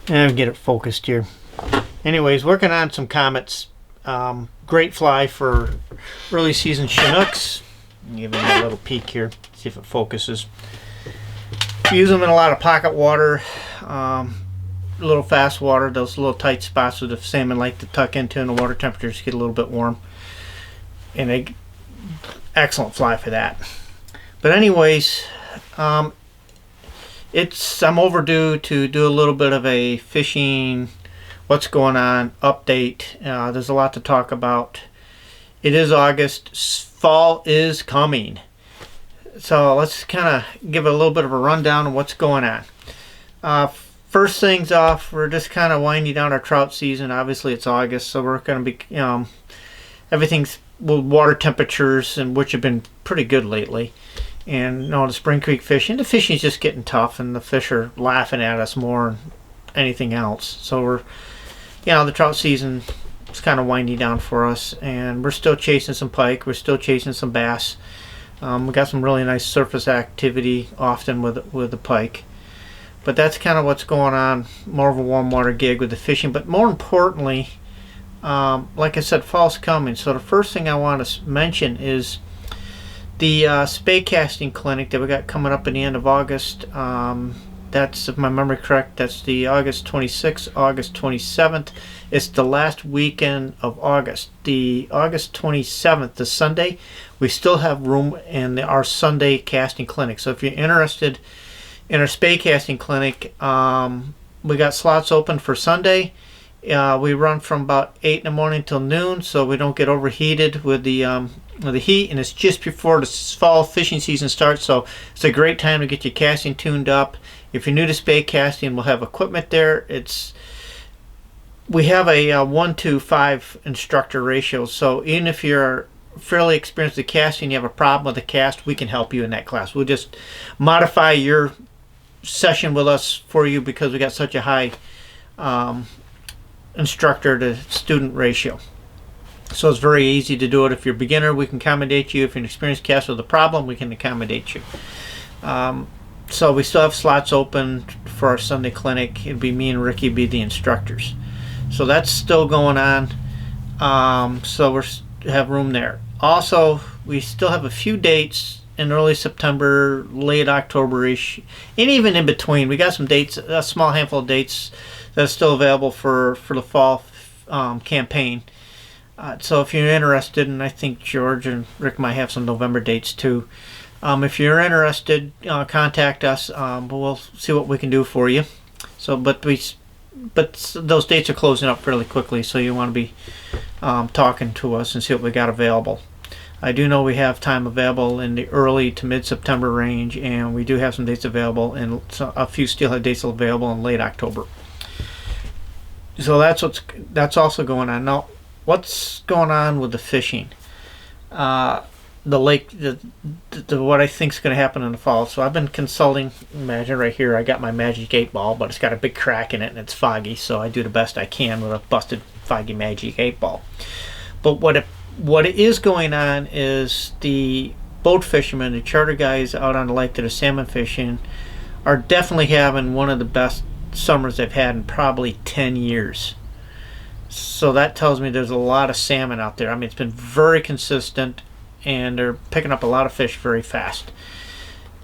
And get it focused here. Anyways, working on some comets. Great fly for early season Chinooks. Give it a little peek here, see if it focuses. We use them in a lot of pocket water, a little fast water, those little tight spots where the salmon like to tuck into and the water temperatures get a little bit warm. And they excellent fly for that. But anyways, I'm overdue to do a little bit of a fishing, what's going on update. There's a lot to talk about. It is August. Fall is coming. So let's kind of give a little bit of a rundown of what's going on. First things off, we're just kind of winding down our trout season. Obviously it's August, so we're going to be, everything's with water temperatures, and which have been pretty good lately. And the Spring Creek fishing, the fishing's just getting tough, and the fish are laughing at us more than anything else. So we're, the trout season is kind of winding down for us, and we're still chasing some pike, we're still chasing some bass. We got some really nice surface activity often with the pike. But that's kind of what's going on, more of a warm water gig with the fishing. But more importantly, like I said, fall's coming. So the first thing I want to mention is the Spey casting clinic that we got coming up at the end of August. That's, if my memory correct, that's the August 26th, August 27th. It's the last weekend of August. The August 27th, the Sunday, we still have room in our Sunday casting clinic. So if you're interested in our Spey casting clinic, we got slots open for Sunday. We run from about 8 in the morning till noon, so we don't get overheated with the heat, and it's just before the fall fishing season starts, so it's a great time to get your casting tuned up. If you're new to Spey casting, we'll have equipment there. We have a 1-to-5 instructor ratio, so even if you're fairly experienced with casting, you have a problem with the cast, we can help you in that class. We'll just modify your session with us for you because we got such a high instructor to student ratio. So it's very easy to do it. If you're a beginner, we can accommodate you. If you're an experienced caster with a problem, we can accommodate you. So we still have slots open for our Sunday clinic. It'd be me and Ricky be the instructors. So that's still going on. So we have room there. Also, we still have a few dates in early September, late October-ish, and even in between. We got some dates, a small handful of dates that are still available for the fall campaign. So if you're interested, and I think George and Rick might have some November dates too. If you're interested, contact us. We'll see what we can do for you. So, but those dates are closing up fairly quickly, so you want to be talking to us and see what we got available. I do know we have time available in the early to mid-September range, and we do have some dates available, and a few steelhead dates available in late October. So that's also going on. Now, what's going on with the fishing? The lake, what I think is going to happen in the fall. So I've been consulting. Imagine right here, I got my Magic 8 ball, but it's got a big crack in it and it's foggy. So I do the best I can with a busted, foggy Magic 8 ball. But what is going on is the boat fishermen, the charter guys out on the lake that are salmon fishing, are definitely having one of the best summers they've had in probably 10 years. So that tells me there's a lot of salmon out there. I mean, it's been very consistent, and they're picking up a lot of fish very fast.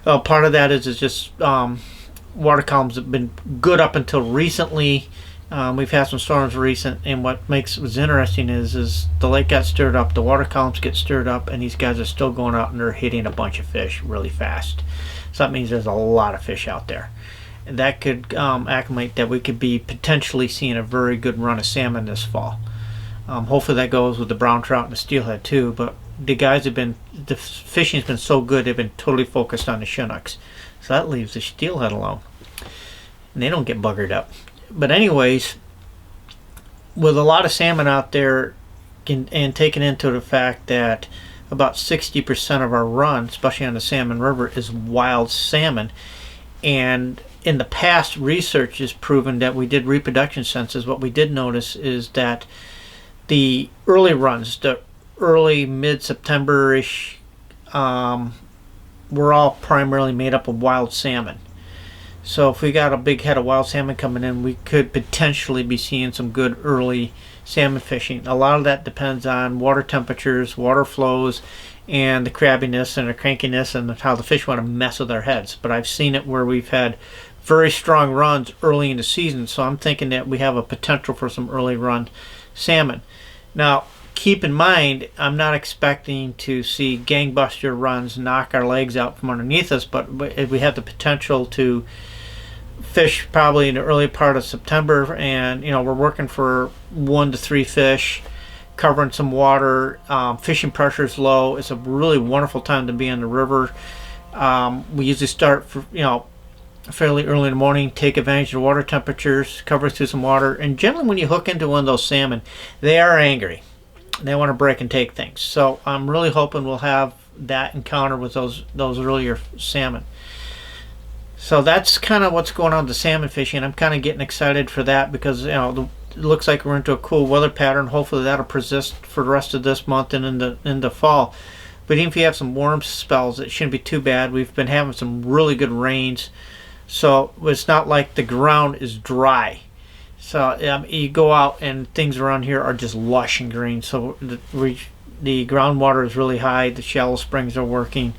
Part of that is just water columns have been good up until recently. We've had some storms recent, and what makes it interesting is the lake got stirred up, the water columns get stirred up, and these guys are still going out and they're hitting a bunch of fish really fast. So that means there's a lot of fish out there. And that could acclimate that we could be potentially seeing a very good run of salmon this fall. Hopefully that goes with the brown trout and the steelhead too, but the fishing's been so good, they've been totally focused on the Chinooks. So that leaves the steelhead alone. And they don't get buggered up. But anyways, with a lot of salmon out there, and taking into the fact that about 60% of our run, especially on the Salmon River, is wild salmon. And in the past, research has proven that we did reproduction census. What we did notice is that the early runs, the early mid-September-ish, were all primarily made up of wild salmon. So if we got a big head of wild salmon coming in, we could potentially be seeing some good early salmon fishing. A lot of that depends on water temperatures, water flows, and the crabbiness and the crankiness and how the fish want to mess with our heads. But I've seen it where we've had very strong runs early in the season, so I'm thinking that we have a potential for some early run salmon. Now, keep in mind, I'm not expecting to see gangbuster runs knock our legs out from underneath us, but we have the potential to fish probably in the early part of September, and we're working for 1 to 3 fish, covering some water. Fishing pressure is low. It's a really wonderful time to be in the river. We usually start for fairly early in the morning, take advantage of the water temperatures, cover through some water, and generally when you hook into one of those salmon, they are angry. They want to break and take things. So I'm really hoping we'll have that encounter with those earlier salmon. So that's kind of what's going on with the salmon fishing. I'm kind of getting excited for that because it looks like we're into a cool weather pattern. Hopefully that'll persist for the rest of this month and into fall. But even if you have some warm spells, it shouldn't be too bad. We've been having some really good rains, so it's not like the ground is dry. So you go out and things around here are just lush and green. So the groundwater is really high. The shallow springs are working.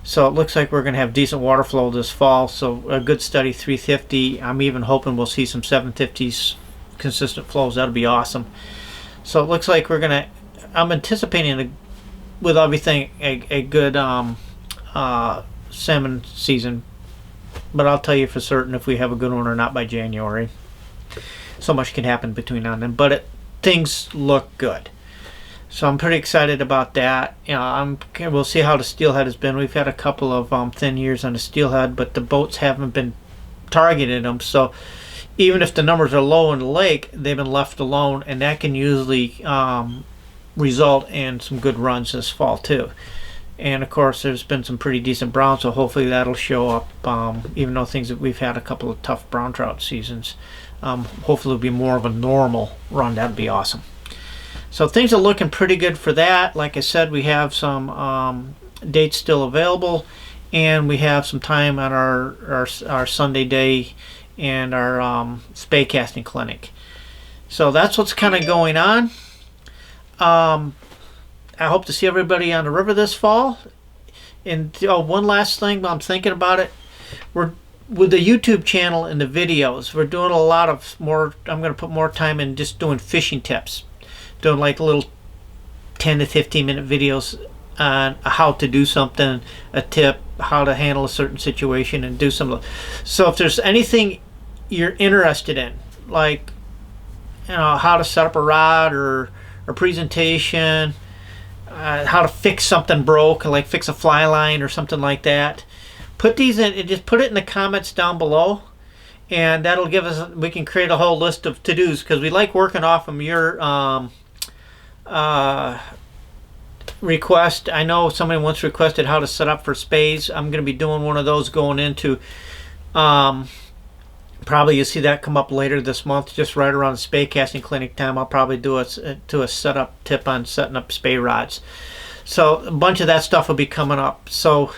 So it looks like we're going to have decent water flow this fall. So a good steady 350. I'm even hoping we'll see some 750s consistent flows. That'll be awesome. So it looks like I'm anticipating with everything a good salmon season. But I'll tell you for certain if we have a good one or not by January. So much can happen between now and then, but things look good. So I'm pretty excited about that. We'll see how the steelhead has been. We've had a couple of thin years on the steelhead, but the boats haven't been targeting them. So even if the numbers are low in the lake, they've been left alone, and that can usually result in some good runs this fall too. And of course, there's been some pretty decent brown, so hopefully that'll show up. Even though we've had a couple of tough brown trout seasons, hopefully it'll be more of a normal run. That'd be awesome. So things are looking pretty good for that. Like I said, we have some dates still available, and we have some time on our Sunday day and our Spey casting clinic. So that's what's kind of going on. I hope to see everybody on the river this fall. And one last thing while I'm thinking about it, we're with the YouTube channel and the videos, we're doing a lot of more. I'm going to put more time in just doing fishing tips, doing like little 10 to 15 minute videos on how to do something, a tip, how to handle a certain situation, and do some. So if there's anything you're interested in, like how to set up a rod or a presentation, how to fix something broke, like fix a fly line or something like that, put these in and just put it in the comments down below, and that'll give us, we can create a whole list of to-dos, because we like working off of your request. I know somebody once requested how to set up for Speys. I'm going to be doing one of those going into probably you'll see that come up later this month, just right around the Spey casting clinic time. I'll probably do a setup tip on setting up Spey rods. So a bunch of that stuff will be coming up. So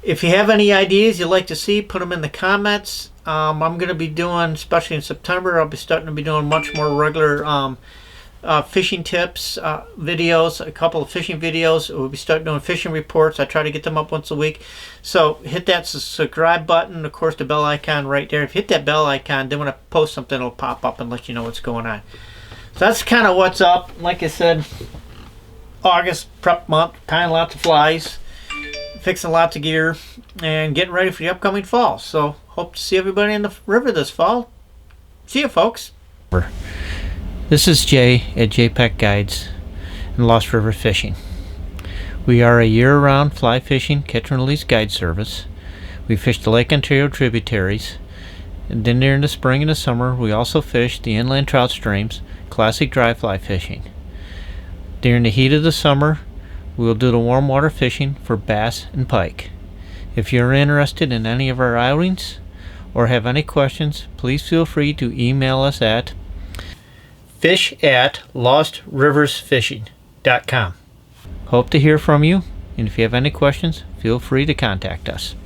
if you have any ideas you'd like to see, put them in the comments. I'm going to be doing, especially in September, I'll be starting to be doing much more regular fishing tips videos, a couple of fishing videos. We'll be starting doing fishing reports. I try to get them up once a week. So hit that subscribe button, of course the bell icon right there. If you hit that bell icon, then when I post something it'll pop up and let you know what's going on. So that's kind of what's up. Like I said, August prep month, tying lots of flies, fixing lots of gear, and getting ready for the upcoming fall. So hope to see everybody in the river this fall. See you, folks. This is Jay at JPEG Guides and Lost River Fishing. We are a year-round fly fishing catch and release guide service. We fish the Lake Ontario tributaries, and then during the spring and the summer we also fish the inland trout streams, classic dry fly fishing. During the heat of the summer we will do the warm water fishing for bass and pike. If you're interested in any of our outings or have any questions, please feel free to email us at fish@lostriversfishing.com. Hope to hear from you, and if you have any questions, feel free to contact us.